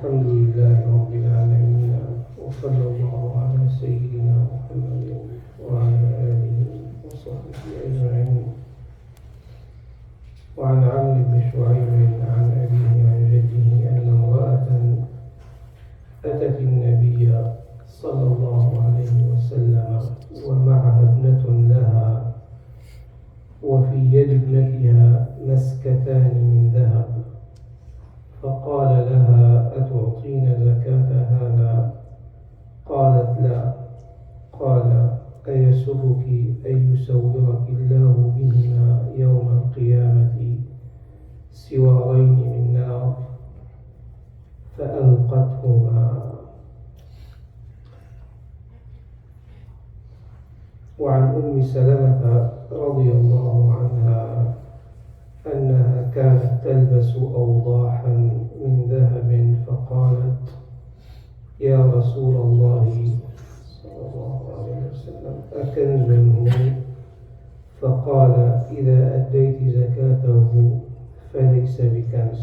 الحمد لله رب العالمين وصلى الله على سيدنا محمد وعلى آله وصحبه أجمعين. وعن عمرو بن شعيب عن أبيه عن جده أن امرأة أتت النبي صلى الله عليه وسلم ومعها ابنة لها وفي يد ابنتها مسكتان من ذهب، فقال لها أتعطين زكاة هذا؟ قالت لا. قال أيسرك أن يسورك الله بهما يوم القيامة سوارين من نار؟ فألقتهما. وعن أم سلمة رضي الله عنها أنها كانت تلبس أوضاحا من ذهب، فقالت يا رسول الله صلى الله عليه وسلم أكنز هو؟ فقال إذا أديت زكاته فليس بكنز.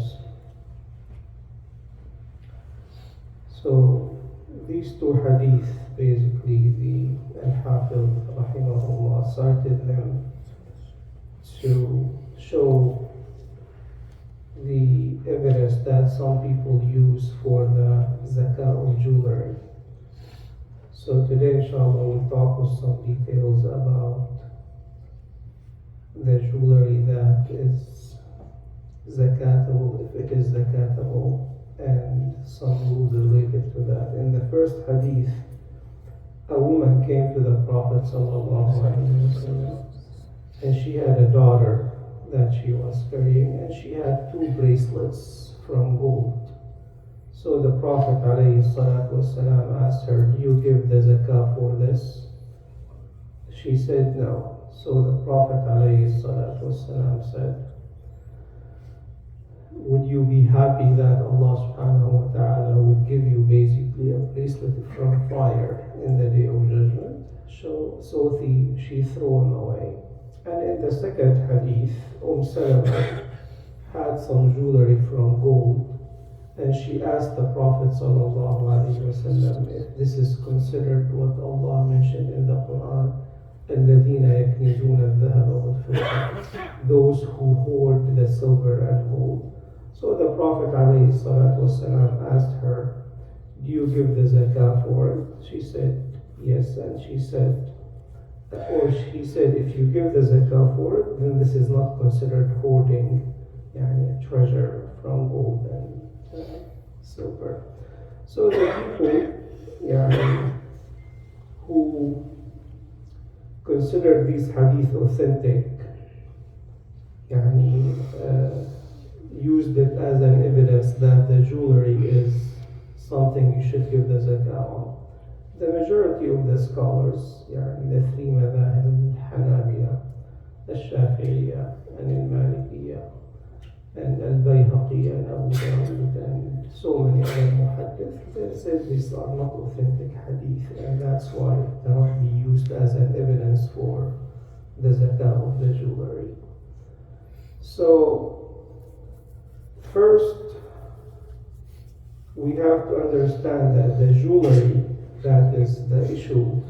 So these two hadith, basically the Al-Hafiz rahimahullah cited them to show the evidence that some people use for the zakat of jewelry. So today inshallah we'll talk with some details about the jewelry that is zakatable, if it is zakatable, and some rules related to that. In the first hadith, a woman came to the Prophet sallallahu alaihi wasallam, and she had a daughter that she was carrying, and she had 2 bracelets from gold. So the Prophet ﷺ asked her, do you give the zakah for this? She said no. So the Prophet ﷺ said, would you be happy that Allah subhanahu wa ta'ala would give you basically a bracelet from fire in the day of judgment? So she threw him away. And in the second hadith, Salama had some jewelry from gold, and she asked the Prophet sallallahu alaihi wasallam if this is considered what Allah mentioned in the Quran, الَّذِينَ يَكْنِزُونَ الذَّهَبَ وَالْفِضَّةَ, those who hoard the silver and gold. So the Prophet alayhi salatu wasallam asked her, do you give the zakah for it? She said yes, and he said, if you give the zakah for it, then this is not considered hoarding a treasure from gold and silver. So the people who consider these hadith authentic used it as an evidence that the jewelry is something you should give the zakah on. The majority of the scholars, the 3 madhahib, al-Hanabila, al-Shafi'iyya, and al-Malikiyya, and al-Bayhaqiyya, and Abu Dawud, and so many other muhaddith, they said these are not authentic hadith, and that's why it cannot be used as an evidence for the zakah of the jewelry. So, first, we have to understand that the jewelry that is the issue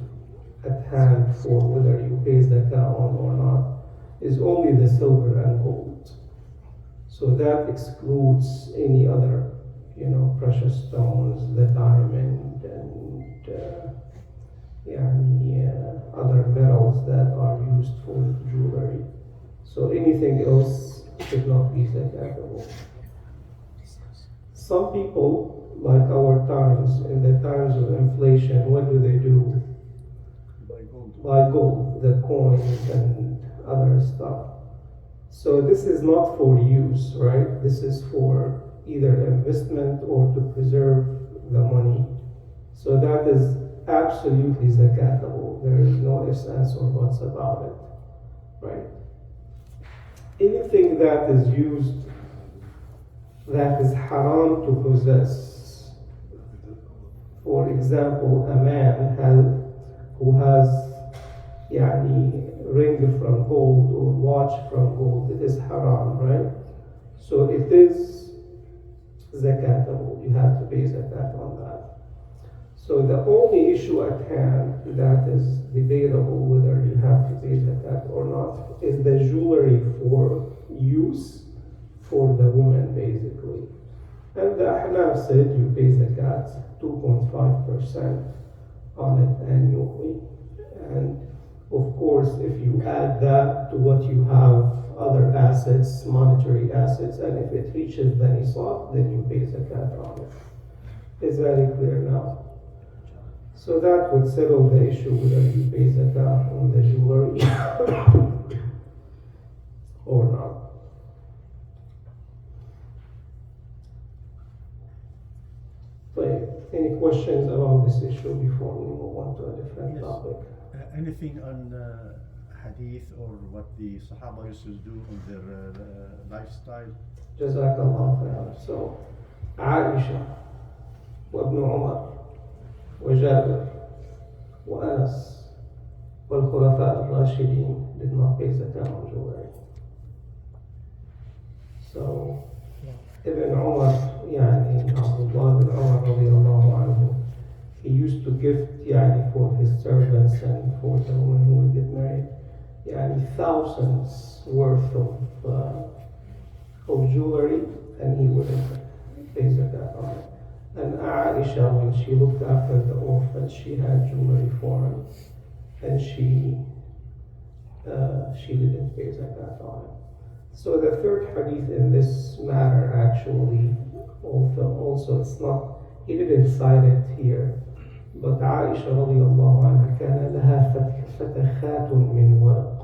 at hand for whether you pay zakah on or not is only the silver and gold. So that excludes any other, precious stones, the diamond, and other metals that are used for jewelry. So anything else should not be zakatable. Some people, like our times, in the times of inflation, what do? Buy gold, the coins and other stuff. So this is not for use, right? This is for either investment or to preserve the money. So that is absolutely zakatable. There is no ifs, ands, or buts about it, right? Anything that is used that is haram to possess. For example, a man who has ring from gold or watch from gold, it is haram, right? So it is zakatable. You have to pay zakat on that. So the only issue at hand that is debatable whether you have to pay zakat or not is the jewelry for use for the woman, basically. And the Ahnaf said you pay zakat 2.5% on it annually. And of course, if you add that to what you have, other assets, monetary assets, and if it reaches the nisab, then you pay zakat on it. Is that clear now? So that would settle the issue whether you pay zakat on the jewelry or not. Any questions about this issue before we move on to a different topic? Anything on Hadeeth or what the Sahaba used to do on their lifestyle? Jazakallah khair. So, Aisha, وابن عمر, وجابر, وأنس, والخلفاء الراشدين did not pay zakat on jewelry. So, Ibn Umar, يعني Abdullah ibn Umar radiallahu anhu, he used to gift يعني for his servants and for the women who would get married, يعني thousands worth of jewelry, and he wouldn't pay zakat on it. And Aisha, when she looked after the orphans, she had jewelry for them, and she didn't pay zakat on it. So the third hadith in this matter actually also it's not, he didn't cite it here, but Aisha radiallahu anha كان لها فتخات من ورق,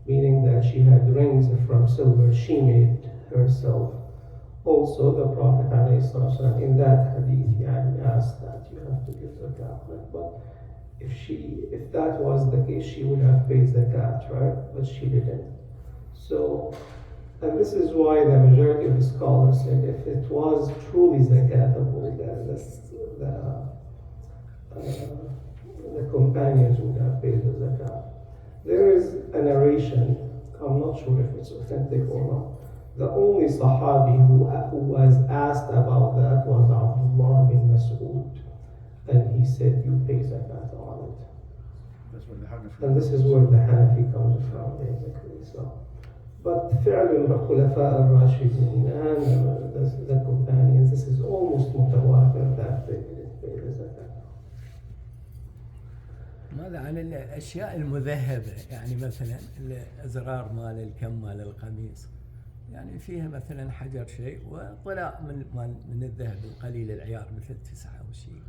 meaning that she had rings from silver she made herself. Also the Prophet ﷺ in that hadith asked that you have to give zakat, but if that was the case she would have paid zakat, right? But she didn't. So, and this is why the majority of the scholars said if it was truly zakatable, then the companions would have paid the zakat. There is a narration, I'm not sure if it's authentic or not. The only Sahabi who was asked about that was Abdullah bin Mas'ud, and he said, you pay zakat on it. That's where the Hanafi. And this is where the Hanafi comes from, basically. So. But فعل الخلفاء الراشدين and the companions, this is almost متواتر that they didn't pay the zakat. ماذا عن الأشياء المذهبة؟ يعني مثلا الأزرار مال الكم مال القميص، يعني فيها مثلا حجر شيء وطلع من الذهب القليل العيار مثل 9 أو شيء،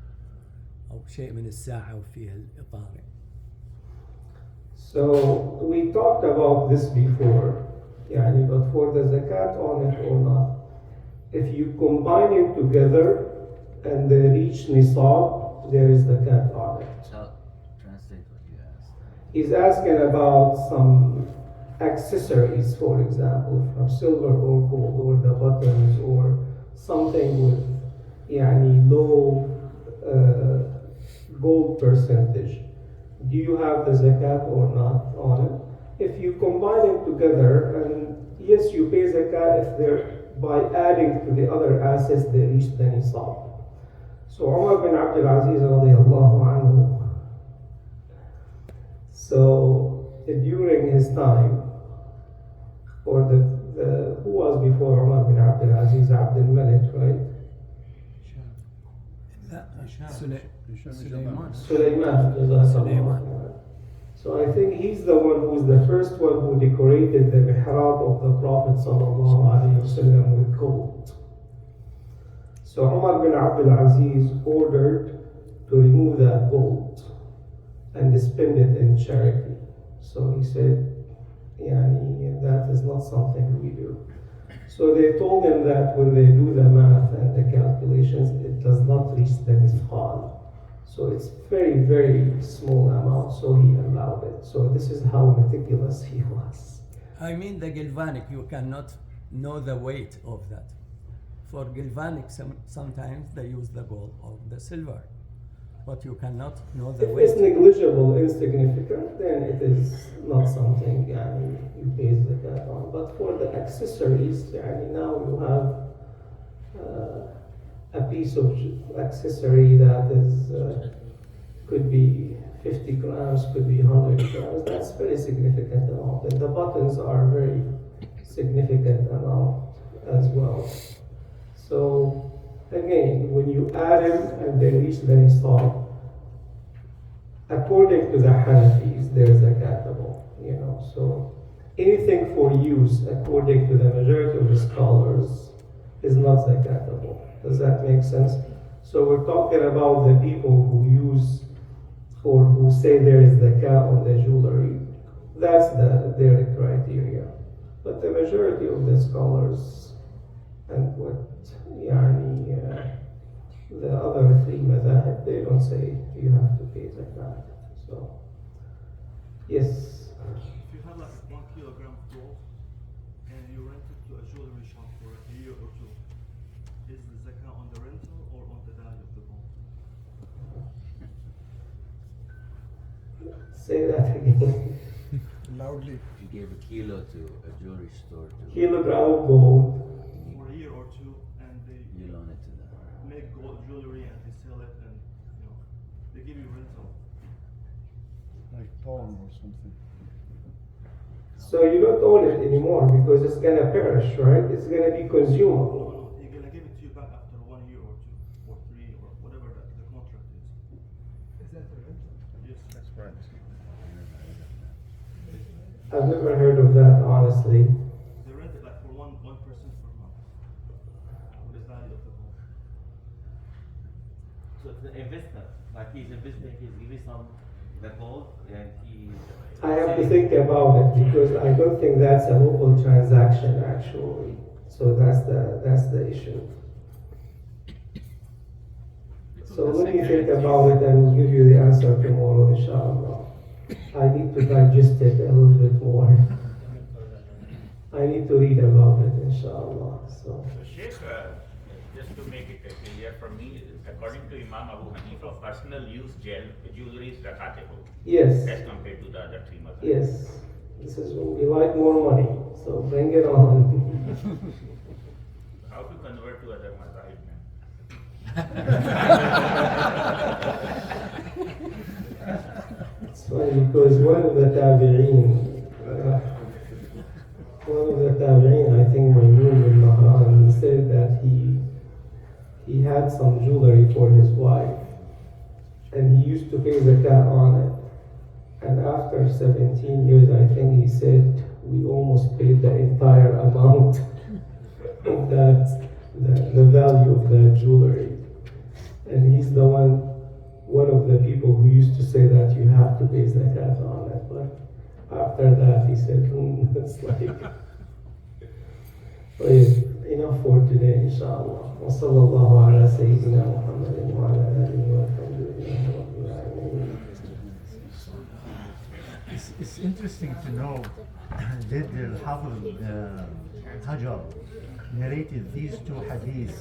أو شيء من الساعة وفيها الإطار. So we talked about this before. But for the zakat on it or not, if you combine it together and they reach nisab, there is zakat on it. So, translate what you asked. He's asking about some accessories, for example, from silver or gold, or the buttons, or something with low gold percentage. Do you have the zakat or not on it? If you combine them together, and yes, you pay zakat if they're by adding to the other assets they reach the nisab. So Umar bin Abdul Aziz radiallahu anhu, so during his time, or who was before Umar bin Abdul Aziz? Abdul Malik, right? Sulaiman. So I think he's the one who's the first one who decorated the mihrab of the Prophet ﷺ with gold. So Umar bin Abdul Aziz ordered to remove that gold and spend it in charity. So he said, that is not something we do. So they told him that when they do the math and the calculations, it does not reach the mithqal. So it's very, very small amount, so he allowed it. So this is how meticulous he was. I mean the galvanic, you cannot know the weight of that. For galvanic, sometimes they use the gold or the silver, but you cannot know the weight. If it's negligible, insignificant, then it is not something you pay zakat on. But for the accessories, now you have a piece of accessory that is could be 50 grams, could be 100 grams. That's very significant amount. And the buttons are very significant amount as well. So again, when you add them and they reach the nisab, according to the Hanafis, they're zakatable. So anything for use, according to the majority of the scholars, is not zakatable. Does that make sense? So we're talking about the people who use or who say there is zakat on the jewelry. That's their criteria. But the majority of the scholars and the other three madhahib, they don't say you have to pay zakat. So, yes. If you have like 1 kilogram of gold and you rent it to a jewelry shop for a year or two, is the zakah on the rental or on the value of the gold? Say that again. Loudly. If you gave a kilo to a jewelry store to Kilogram of gold. For a year or two, and they you loan it to them. make gold jewelry and they sell it, and they give you rental. Like pawn or something. So you don't own it anymore because it's gonna perish, right? It's gonna be consumable. No, they're gonna give it to you back after 1 year or 2 or 3 or whatever the contract is. Is that the rental? Yes. That's right. I've never heard of that, honestly. They rent it like for 1% per month of the value of the gold. So it's an investment. Like he's investing, he's giving some the gold and he. I have to think about it because I don't think that's a local transaction actually. So that's the issue. So let me think about it and we'll give you the answer tomorrow, inshallah. I need to digest it a little bit more. I need to read about it, inshallah. So Sheikh, just to make it clear for me, according to Imam Abu Hanifa, personal use jewelry is zakatable yes, as compared to the other three mazhabs. yes. This is when we like more money. So bring it on. How to convert to other mazahib, man? It's funny because one of the tabi'een, I think Bulugh al Maram, he said that he had some jewelry for his wife and he used to pay zakat on it. And after 17 years, I think he said, we almost paid the entire amount of the value of the jewelry. And he's one of the people who used to say that you have to pay zakat on it. But after that, he said, it's like, enough for today, inshallah. وصلى الله على سيدنا محمد وعلى آله والحمد لله رب العالمين. It's interesting to know did Al-Hafiz Hajar narrated these two hadiths